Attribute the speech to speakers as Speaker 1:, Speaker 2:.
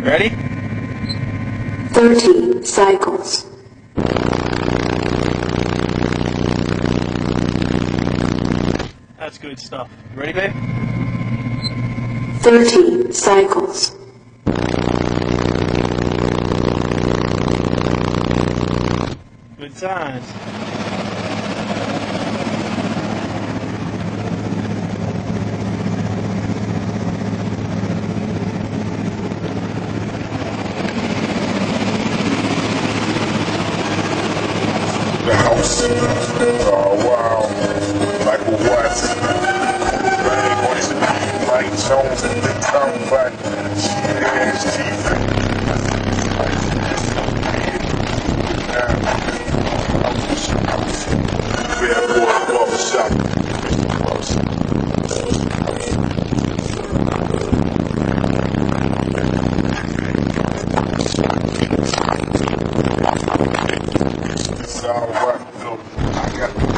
Speaker 1: Ready?
Speaker 2: 30 cycles.
Speaker 1: That's good stuff. You ready, babe?
Speaker 2: 30 cycles.
Speaker 1: Good times.
Speaker 3: The house. Oh wow. Michael Watts. Running boys and Mike Jones and the combat. Ass teeth. Fair boy barbershop. It's all right, though. I got